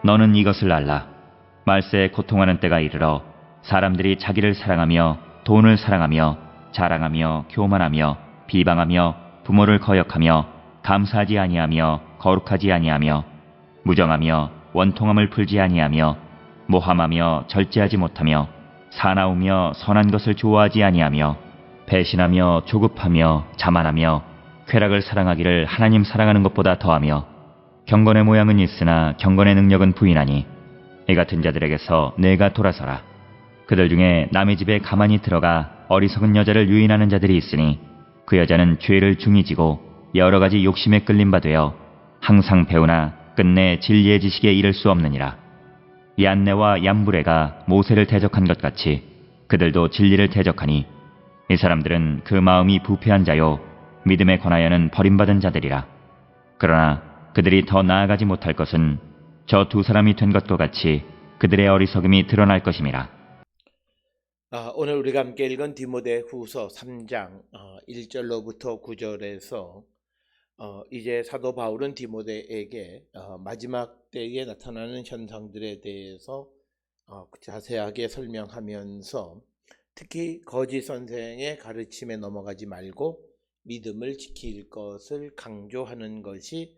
너는 이것을 알라. 말세에 고통하는 때가 이르러 사람들이 자기를 사랑하며 돈을 사랑하며 자랑하며 교만하며 비방하며 부모를 거역하며 감사하지 아니하며 거룩하지 아니하며 무정하며 원통함을 풀지 아니하며 모함하며 절제하지 못하며 사나우며 선한 것을 좋아하지 아니하며 배신하며 조급하며 자만하며 쾌락을 사랑하기를 하나님 사랑하는 것보다 더하며 경건의 모양은 있으나 경건의 능력은 부인하니 이 같은 자들에게서 내가 돌아서라. 그들 중에 남의 집에 가만히 들어가 어리석은 여자를 유인하는 자들이 있으니 그 여자는 죄를 중히 지고 여러 가지 욕심에 끌림 바 되어 항상 배우나 끝내 진리의 지식에 이를 수 없느니라. 얀네와 얌브레가 모세를 대적한 것 같이 그들도 진리를 대적하니 이 사람들은 그 마음이 부패한 자요 믿음에 관하여는 버림받은 자들이라. 그러나 그들이 더 나아가지 못할 것은 저 두 사람이 된 것과 같이 그들의 어리석음이 드러날 것임이라. 오늘 우리가 함께 읽은 디모데후서 3장 1절로부터 9절에서 이제 사도 바울은 디모데에게 마지막 때에 나타나는 현상들에 대해서 자세하게 설명하면서 특히 거짓 선생의 가르침에 넘어가지 말고 믿음을 지킬 것을 강조하는 것이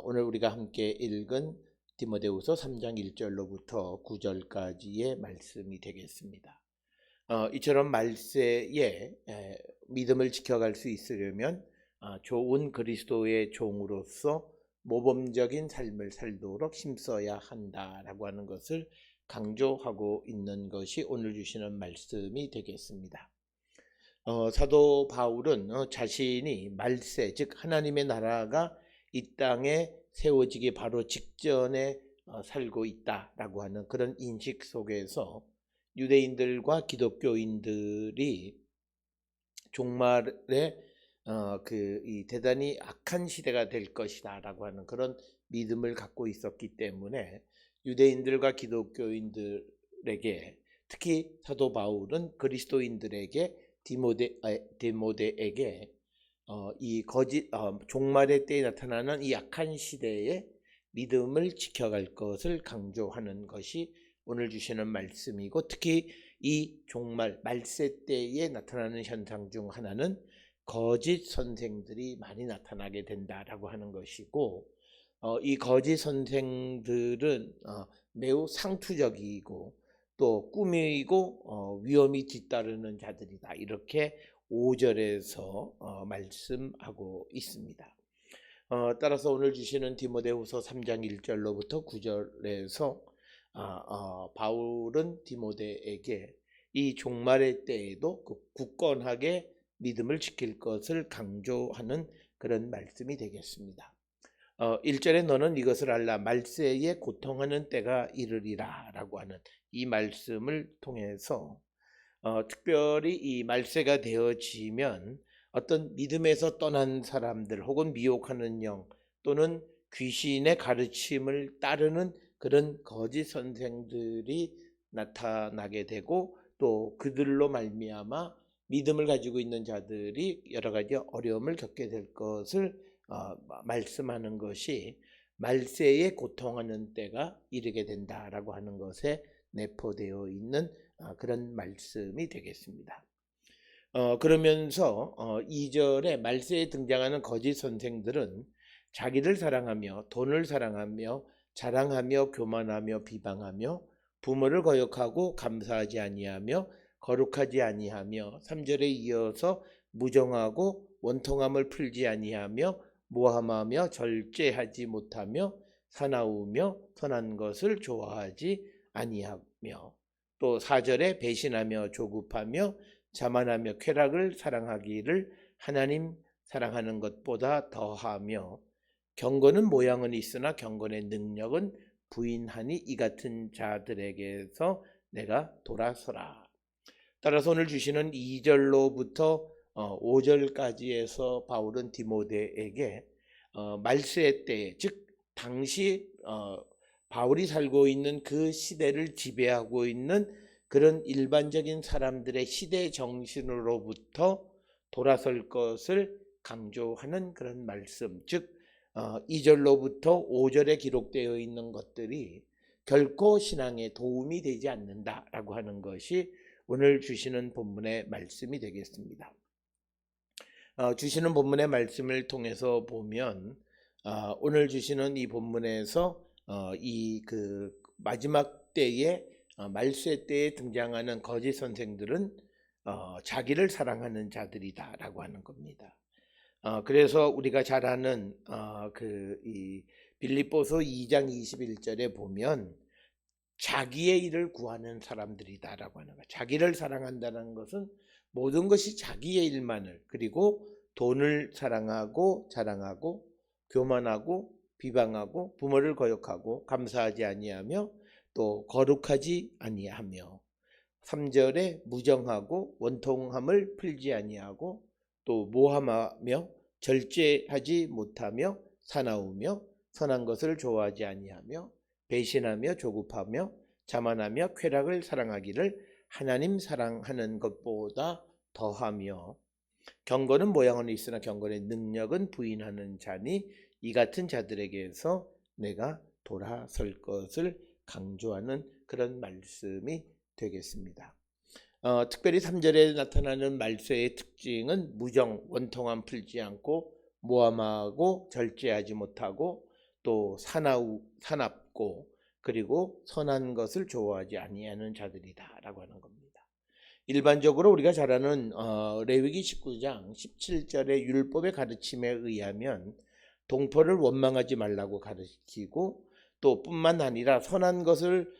오늘 우리가 함께 읽은 디모데후서 3장 1절로부터 9절까지의 말씀이 되겠습니다. 이처럼 말세에 믿음을 지켜갈 수 있으려면 좋은 그리스도의 종으로서 모범적인 삶을 살도록 힘써야 한다라고 하는 것을 강조하고 있는 것이 오늘 주시는 말씀이 되겠습니다. 사도 바울은 자신이 말세, 즉 하나님의 나라가 이 땅에 세워지기 바로 직전에 살고 있다라고 하는 그런 인식 속에서 유대인들과 기독교인들이 종말에 이 대단히 악한 시대가 될 것이다라고 하는 그런 믿음을 갖고 있었기 때문에 유대인들과 기독교인들에게 특히 사도 바울은 그리스도인들에게 디모데에게 이 거짓 종말의 때에 나타나는 이 악한 시대에 믿음을 지켜갈 것을 강조하는 것이 오늘 주시는 말씀이고, 특히 이 종말 말세 때에 나타나는 현상 중 하나는 거짓 선생들이 많이 나타나게 된다라고 하는 것이고, 이 거짓 선생들은 매우 상투적이고 또 꾸미고 위험이 뒤따르는 자들이다, 이렇게 5절에서 말씀하고 있습니다. 따라서 오늘 주시는 디모데후서 3장 1절로부터 9절에서 바울은 디모데에게 이 종말의 때에도 굳건하게 믿음을 지킬 것을 강조하는 그런 말씀이 되겠습니다. 1절에 너는 이것을 알라. 말세에 고통하는 때가 이르리라 라고 하는 이 말씀을 통해서 특별히 이 말세가 되어지면 어떤 믿음에서 떠난 사람들 혹은 미혹하는 영 또는 귀신의 가르침을 따르는 그런 거짓 선생들이 나타나게 되고, 또 그들로 말미암아 믿음을 가지고 있는 자들이 여러 가지 어려움을 겪게 될 것을 말씀하는 것이 말세에 고통하는 때가 이르게 된다라고 하는 것에 내포되어 있는 그런 말씀이 되겠습니다. 그러면서 2절에 말세에 등장하는 거짓 선생들은 자기를 사랑하며 돈을 사랑하며 자랑하며 교만하며 비방하며 부모를 거역하고 감사하지 아니하며 거룩하지 아니하며 3절에 이어서 무정하고 원통함을 풀지 아니하며 모함하며 절제하지 못하며 사나우며 선한 것을 좋아하지 아니하며, 또 4절에 배신하며 조급하며 자만하며 쾌락을 사랑하기를 하나님 사랑하는 것보다 더하며 경건은 모양은 있으나 경건의 능력은 부인하니 이 같은 자들에게서 내가 돌아서라. 따라서 오늘 주시는 2절로부터 5절까지에서 바울은 디모데에게 말세 때, 즉 당시 바울이 살고 있는 그 시대를 지배하고 있는 그런 일반적인 사람들의 시대 정신으로부터 돌아설 것을 강조하는 그런 말씀, 즉 2절로부터 5절에 기록되어 있는 것들이 결코 신앙에 도움이 되지 않는다라고 하는 것이 오늘 주시는 본문의 말씀이 되겠습니다. 주시는 본문의 말씀을 통해서 보면 오늘 주시는 이 본문에서 이 그 마지막 때에 말세 때에 등장하는 거짓 선생들은 자기를 사랑하는 자들이다라고 하는 겁니다. 그래서 우리가 잘 아는 이 빌립보서 2장 21절에 보면 자기의 일을 구하는 사람들이다라고 하는 거예요. 자기를 사랑한다는 것은 모든 것이 자기의 일만을, 그리고 돈을 사랑하고 자랑하고 교만하고 비방하고 부모를 거역하고 감사하지 아니하며 또 거룩하지 아니하며 3절에 무정하고 원통함을 풀지 아니하고 또 모함하며 절제하지 못하며 사나우며 선한 것을 좋아하지 아니하며 배신하며 조급하며 자만하며 쾌락을 사랑하기를 하나님 사랑하는 것보다 더하며 경건은 모양은 있으나 경건의 능력은 부인하는 자니 이 같은 자들에게서 내가 돌아설 것을 강조하는 그런 말씀이 되겠습니다. 특별히 3절에 나타나는 말세의 특징은 무정, 원통함 풀지 않고 모함하고 절제하지 못하고 또 사납고 그리고 선한 것을 좋아하지 아니하는 자들이다라고 하는 겁니다. 일반적으로 우리가 잘 아는 레위기 19장 17절의 율법의 가르침에 의하면 동포를 원망하지 말라고 가르치고 또 뿐만 아니라 선한 것을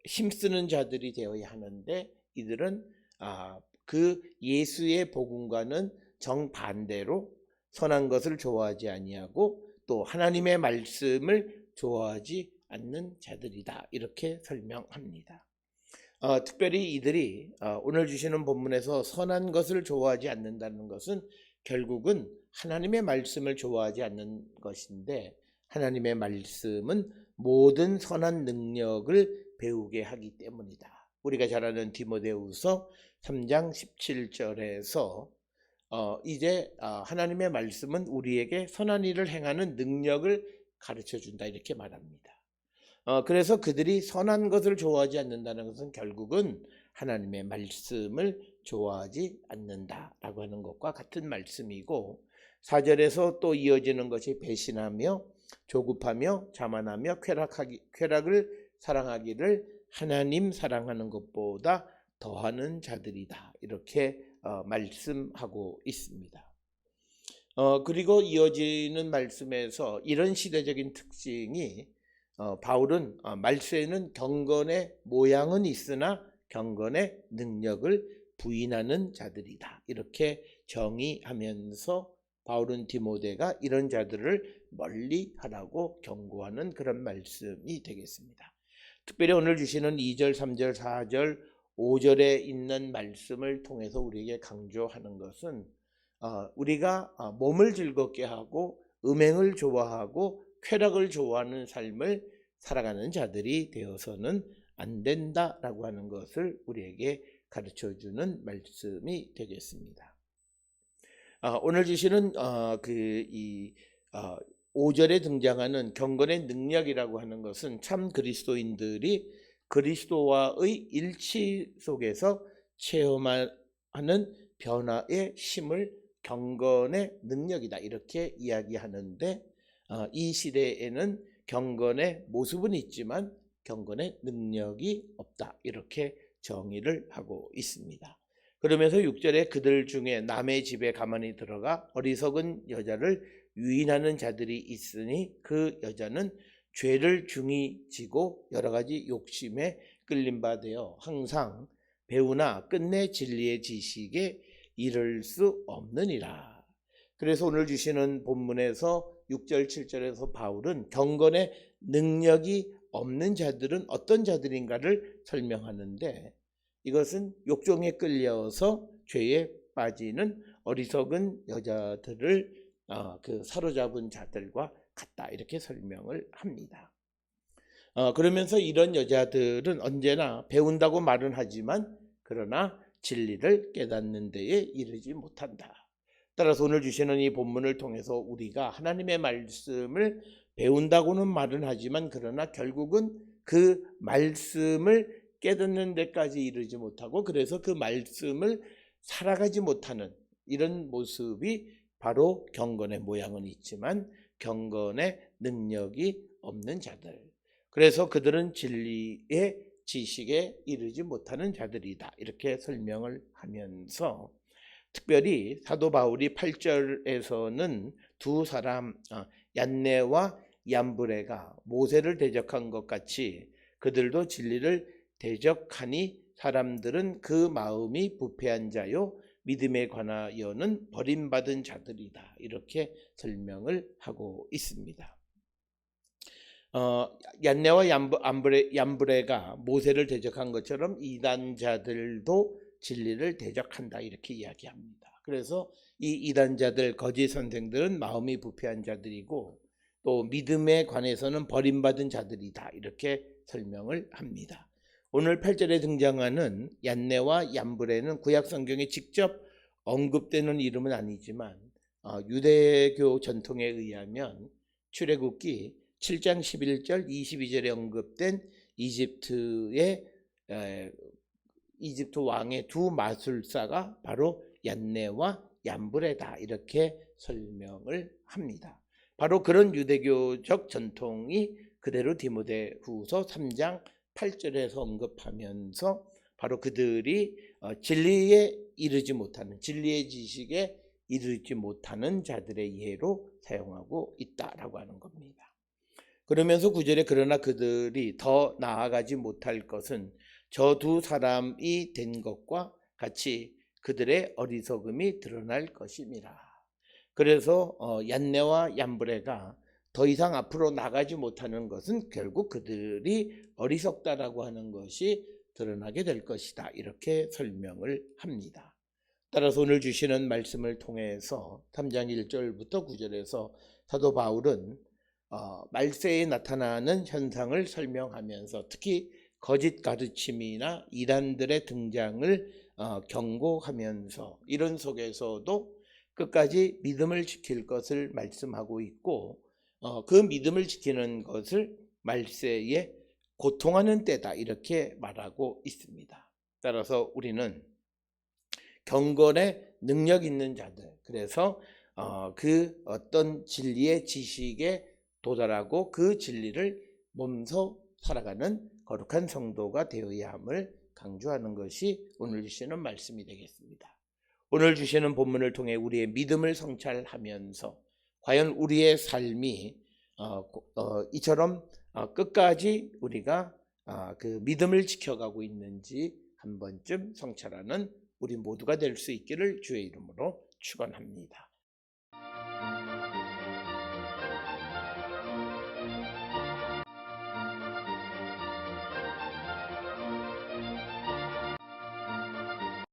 힘쓰는 자들이 되어야 하는데 이들은 그 예수의 복음과는 정반대로 선한 것을 좋아하지 아니하고 또 하나님의 말씀을 좋아하지 않는 자들이다 이렇게 설명합니다. 특별히 이들이 오늘 주시는 본문에서 선한 것을 좋아하지 않는다는 것은 결국은 하나님의 말씀을 좋아하지 않는 것인데 하나님의 말씀은 모든 선한 능력을 배우게 하기 때문이다. 우리가 잘 아는 디모데후서 3장 17절에서 이제 하나님의 말씀은 우리에게 선한 일을 행하는 능력을 가르쳐준다 이렇게 말합니다. 그래서 그들이 선한 것을 좋아하지 않는다는 것은 결국은 하나님의 말씀을 좋아하지 않는다라고 하는 것과 같은 말씀이고 4절에서 또 이어지는 것이 배신하며 조급하며 자만하며 쾌락을 사랑하기를 하나님 사랑하는 것보다 더하는 자들이다 이렇게 말씀하고 있습니다. 그리고 이어지는 말씀에서 이런 시대적인 특징이 바울은 말세에는 경건의 모양은 있으나 경건의 능력을 부인하는 자들이다 이렇게 정의하면서 바울은 디모데가 이런 자들을 멀리하라고 경고하는 그런 말씀이 되겠습니다. 특별히 오늘 주시는 2절, 3절, 4절, 5절에 있는 말씀을 통해서 우리에게 강조하는 것은 우리가 몸을 즐겁게 하고 음행을 좋아하고 쾌락을 좋아하는 삶을 살아가는 자들이 되어서는 안 된다라고 하는 것을 우리에게 가르쳐주는 말씀이 되겠습니다. 오늘 주시는 5절에 등장하는 경건의 능력이라고 하는 것은 참 그리스도인들이 그리스도와의 일치 속에서 체험하는 변화의 힘을 경건의 능력이다 이렇게 이야기하는데 이 시대에는 경건의 모습은 있지만 경건의 능력이 없다 이렇게 정의를 하고 있습니다. 그러면서 6절에 그들 중에 남의 집에 가만히 들어가 어리석은 여자를 유인하는 자들이 있으니 그 여자는 죄를 중히 지고 여러 가지 욕심에 끌린 바 되어 항상 배우나 끝내 진리의 지식에 이를 수 없느니라. 그래서 오늘 주시는 본문에서 6절 7절에서 바울은 경건의 능력이 없는 자들은 어떤 자들인가를 설명하는데 이것은 욕종에 끌려서 죄에 빠지는 어리석은 여자들을 사로잡은 자들과 같다 이렇게 설명을 합니다. 그러면서 이런 여자들은 언제나 배운다고 말은 하지만 그러나 진리를 깨닫는 데에 이르지 못한다. 따라서 오늘 주시는 이 본문을 통해서 우리가 하나님의 말씀을 배운다고는 말은 하지만 그러나 결국은 그 말씀을 깨닫는 데까지 이르지 못하고 그래서 그 말씀을 살아가지 못하는 이런 모습이 바로 경건의 모양은 있지만 경건의 능력이 없는 자들. 그래서 그들은 진리의 지식에 이르지 못하는 자들이다. 이렇게 설명을 하면서 특별히 사도 바울이 8절에서는 두 사람 얀네와 얌브레가 모세를 대적한 것 같이 그들도 진리를 대적하니 사람들은 그 마음이 부패한 자요 믿음에 관하여는 버림받은 자들이다. 이렇게 설명을 하고 있습니다. 얀네와 얌브레가 모세를 대적한 것처럼 이단자들도 진리를 대적한다 이렇게 이야기합니다. 그래서 이 이단자들 거짓 선생들은 마음이 부패한 자들이고 또 믿음에 관해서는 버림받은 자들이다 이렇게 설명을 합니다. 오늘 8절에 등장하는 얀네와 얌브레는 구약 성경에 직접 언급되는 이름은 아니지만 유대교 전통에 의하면 출애굽기 7장 11절 22절에 언급된 이집트 왕의 두 마술사가 바로 얀네와 얌브레다 이렇게 설명을 합니다. 바로 그런 유대교적 전통이 그대로 디모데후서 3장 8절에서 언급하면서 바로 그들이 진리에 이르지 못하는 진리의 지식에 이르지 못하는 자들의 예로 사용하고 있다라고 하는 겁니다. 그러면서 9절에 그러나 그들이 더 나아가지 못할 것은 저 두 사람이 된 것과 같이 그들의 어리석음이 드러날 것임이라. 그래서 얀네와 얌브레가 더 이상 앞으로 나가지 못하는 것은 결국 그들이 어리석다라고 하는 것이 드러나게 될 것이다. 이렇게 설명을 합니다. 따라서 오늘 주시는 말씀을 통해서 3장 1절부터 9절에서 사도 바울은 말세에 나타나는 현상을 설명하면서 특히 거짓 가르침이나 이단들의 등장을 경고하면서 이런 속에서도 끝까지 믿음을 지킬 것을 말씀하고 있고 그 믿음을 지키는 것을 말세에 고통하는 때다 이렇게 말하고 있습니다. 따라서 우리는 경건의 능력 있는 자들, 그래서 그 어떤 진리의 지식에 도달하고 그 진리를 몸소 살아가는 거룩한 성도가 되어야 함을 강조하는 것이 오늘 주시는 말씀이 되겠습니다. 오늘 주시는 본문을 통해 우리의 믿음을 성찰하면서 과연 우리의 삶이 이처럼 끝까지 우리가 그 믿음을 지켜가고 있는지 한 번쯤 성찰하는 우리 모두가 될 수 있기를 주의 이름으로 축원합니다.